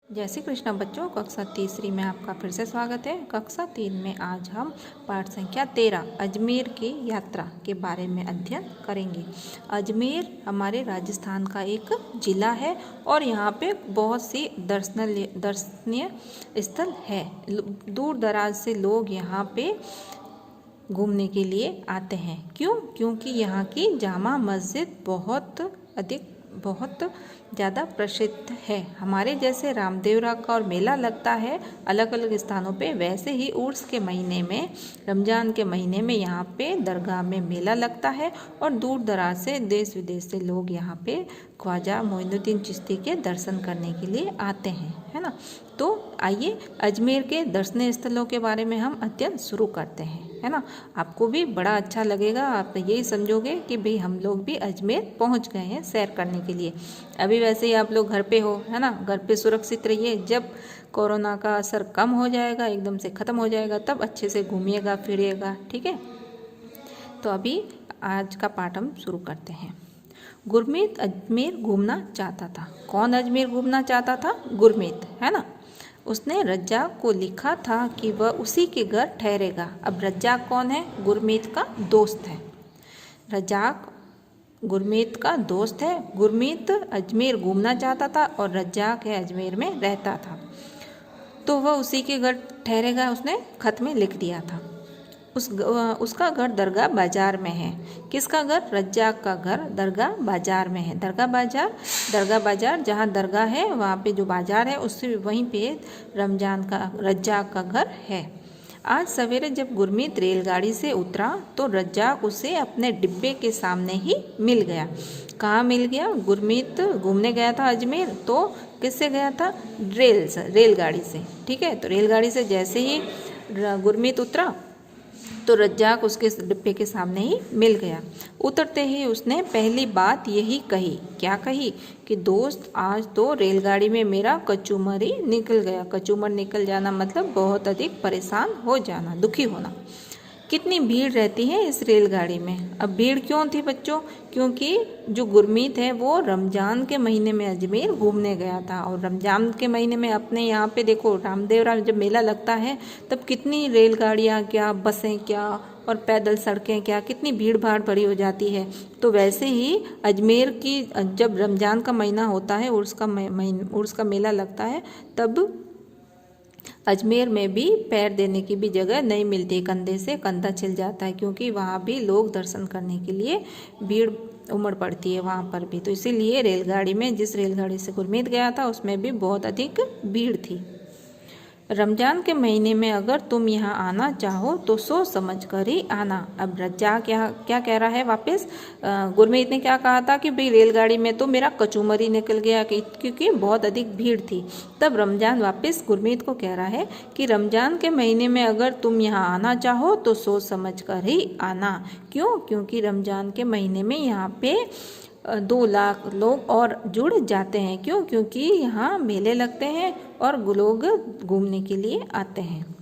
जय श्री कृष्ण बच्चों, कक्षा तीसरी में आपका फिर से स्वागत है। कक्षा 3 में आज हम पाठ संख्या 13 अजमेर की यात्रा के बारे में अध्ययन करेंगे। अजमेर हमारे राजस्थान का एक जिला है और यहाँ पे बहुत सी दर्शनीय स्थल है। दूर दराज से लोग यहाँ पे घूमने के लिए आते हैं। क्योंकि यहाँ की जामा मस्जिद बहुत ज़्यादा प्रसिद्ध है। हमारे जैसे रामदेवरा का और मेला लगता है अलग अलग स्थानों पे, वैसे ही उर्स के महीने में, रमज़ान के महीने में यहाँ पे दरगाह में मेला लगता है और दूर दराज से देश विदेश से लोग यहाँ पे ख्वाजा मोइनुद्दीन चिश्ती के दर्शन करने के लिए आते हैं, है ना। तो आइए अजमेर के दर्शनीय स्थलों के बारे में हम अध्ययन शुरू करते हैं, है ना। आपको भी बड़ा अच्छा लगेगा। आप यही समझोगे कि भाई हम लोग भी अजमेर पहुंच गए हैं सैर करने के लिए। अभी वैसे ही आप लोग घर पे हो, है ना। घर पे सुरक्षित रहिए। जब कोरोना का असर कम हो जाएगा, एकदम से ख़त्म हो जाएगा, तब अच्छे से घूमिएगा फिरिएगा, ठीक है। तो अभी आज का पाठ हम शुरू करते हैं। गुरमीत अजमेर घूमना चाहता था। कौन अजमेर घूमना चाहता था? गुरमीत, है ना। उसने रज्जाक को लिखा था कि वह उसी के घर ठहरेगा। अब रज्जाक कौन है? गुरमीत का दोस्त है। रज्जाक गुरमीत का दोस्त है। गुरमीत अजमेर घूमना चाहता था और रज्जाक है अजमेर में रहता था, तो वह उसी के घर ठहरेगा। उसने खत में लिख दिया था। उसका घर दरगाह बाजार में है। किसका घर? रज्जाक का घर दरगाह बाजार में है। दरगाह बाजार जहाँ दरगाह है वहाँ पे जो बाजार है उससे वहीं पे रज्जाक का घर है। आज सवेरे जब गुरमीत रेलगाड़ी से उतरा तो रज्जाक उसे अपने डिब्बे के सामने ही मिल गया। कहाँ मिल गया? गुरमीत घूमने गया था अजमेर, तो किससे गया था? रेलगाड़ी से, ठीक है। तो रेलगाड़ी से जैसे ही गुरमीत उतरा तो रज्जाक उसके डिब्बे के सामने ही मिल गया। उतरते ही उसने पहली बात यही कही। क्या कही? कि दोस्त, आज तो रेलगाड़ी में मेरा कचूमर ही निकल गया। कचूमर निकल जाना मतलब बहुत अधिक परेशान हो जाना, दुखी होना। कितनी भीड़ रहती है इस रेलगाड़ी में। अब भीड़ क्यों थी बच्चों? क्योंकि जो गुरमीत है वो रमज़ान के महीने में अजमेर घूमने गया था और रमज़ान के महीने में अपने यहाँ पे देखो रामदेवरा जब मेला लगता है तब कितनी रेलगाड़ियाँ क्या, बसें क्या और पैदल सड़कें क्या, कितनी भीड़ भाड़ भरी हो जाती है। तो वैसे ही अजमेर की जब रमज़ान का महीना होता है, उर्स का मेला लगता है, तब अजमेर में भी पैर देने की भी जगह नहीं मिलती। कंधे से कंधा छिल जाता है, क्योंकि वहाँ भी लोग दर्शन करने के लिए भीड़ उमड़ पड़ती है वहाँ पर भी। तो इसीलिए रेलगाड़ी में, जिस रेलगाड़ी से गुरमीत गया था, उसमें भी बहुत अधिक भीड़ थी। रमज़ान के महीने में अगर तुम यहाँ आना चाहो तो सोच समझ कर ही आना। अब रज्जाक क्या कह रहा है वापस? गुरमीत ने क्या कहा था कि भाई रेलगाड़ी में तो मेरा कचूमर ही निकल गया क्योंकि बहुत अधिक भीड़ थी। तब रमज़ान वापस गुरमीत को कह रहा है कि रमज़ान के महीने में अगर तुम यहाँ आना चाहो तो सोच समझ कर ही आना। क्यों? क्योंकि रमज़ान के महीने में यहाँ पे 2 लाख लोग और जुड़ जाते हैं। क्यों? क्योंकि यहाँ मेले लगते हैं और लोग घूमने के लिए आते हैं।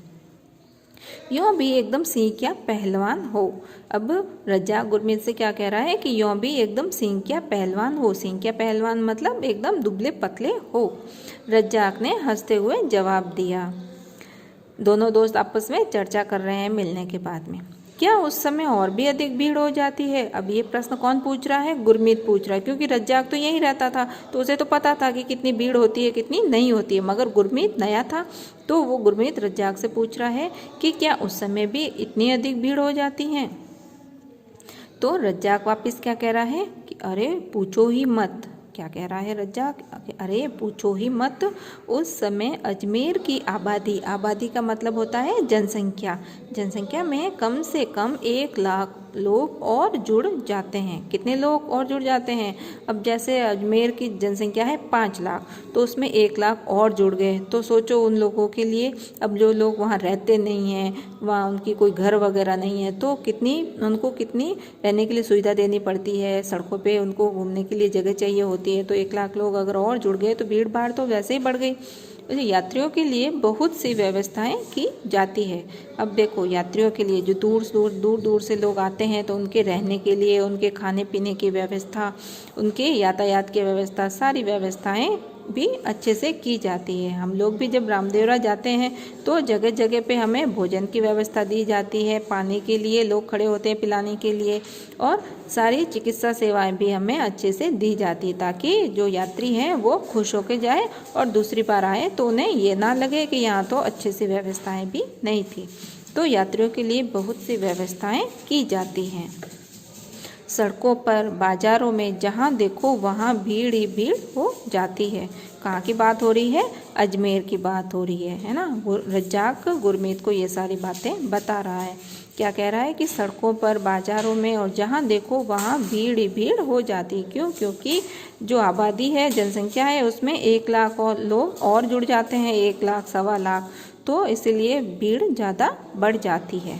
यों भी एकदम सींकिया पहलवान हो। अब रज्जाक गुरमीत से क्या कह रहा है कि यों भी एकदम सींकिया पहलवान हो। सींकिया पहलवान मतलब एकदम दुबले पतले हो। रज्जाक ने हंसते हुए जवाब दिया। दोनों दोस्त आपस में चर्चा कर रहे हैं मिलने के बाद में। क्या उस समय और भी अधिक भीड़ हो जाती है? अब ये प्रश्न कौन पूछ रहा है? गुरमीत पूछ रहा है, क्योंकि रज्जाक तो यहीं रहता था तो उसे तो पता था कि कितनी भीड़ होती है कितनी नहीं होती है। मगर गुरमीत नया था, तो वो गुरमीत रज्जाक से पूछ रहा है कि क्या उस समय भी इतनी अधिक भीड़ हो जाती है। तो रज्जाक वापस क्या कह रहा है कि अरे पूछो ही मत। क्या कह रहा है रज्जाक? अरे पूछो ही मत। उस समय अजमेर की आबादी का मतलब होता है जनसंख्या में कम से कम 1 लाख लोग और जुड़ जाते हैं। कितने लोग और जुड़ जाते हैं? अब जैसे अजमेर की जनसंख्या है 5 लाख, तो उसमें 1 लाख और जुड़ गए। तो सोचो उन लोगों के लिए, अब जो लोग वहाँ रहते नहीं हैं, वहाँ उनकी कोई घर वगैरह नहीं है, तो उनको कितनी रहने के लिए सुविधा देनी पड़ती है। सड़कों पे उनको घूमने के लिए जगह चाहिए होती है। तो 1 लाख लोग अगर और जुड़ गए तो भीड़ भाड़ तो वैसे ही बढ़ गई। यात्रियों के लिए बहुत सी व्यवस्थाएं की जाती है। अब देखो यात्रियों के लिए जो दूर दूर से लोग आते हैं, तो उनके रहने के लिए, उनके खाने पीने की व्यवस्था, उनके यातायात की व्यवस्था, सारी व्यवस्थाएं भी अच्छे से की जाती है। हम लोग भी जब रामदेवरा जाते हैं तो जगह जगह पे हमें भोजन की व्यवस्था दी जाती है, पानी के लिए लोग खड़े होते हैं पिलाने के लिए, और सारी चिकित्सा सेवाएं भी हमें अच्छे से दी जाती है ताकि जो यात्री हैं वो खुश होकर जाए और दूसरी बार आए तो उन्हें ये ना लगे कि यहाँ तो अच्छे से व्यवस्थाएं भी नहीं थी। तो यात्रियों के लिए बहुत सी व्यवस्थाएं की जाती हैं। सड़कों पर, बाज़ारों में जहाँ देखो वहाँ भीड़ ही भीड़ हो जाती है। कहाँ की बात हो रही है? अजमेर की बात हो रही है ना। रज्जाक गुरमीत को ये सारी बातें बता रहा है। क्या कह रहा है कि सड़कों पर, बाज़ारों में और जहाँ देखो वहाँ भीड़ ही भीड़ हो जाती है। क्यों? क्योंकि जो आबादी है, जनसंख्या है, उसमें 1 लाख और लोग और जुड़ जाते हैं, 1 लाख, 1.25 लाख, तो इसलिए भीड़ ज़्यादा बढ़ जाती है।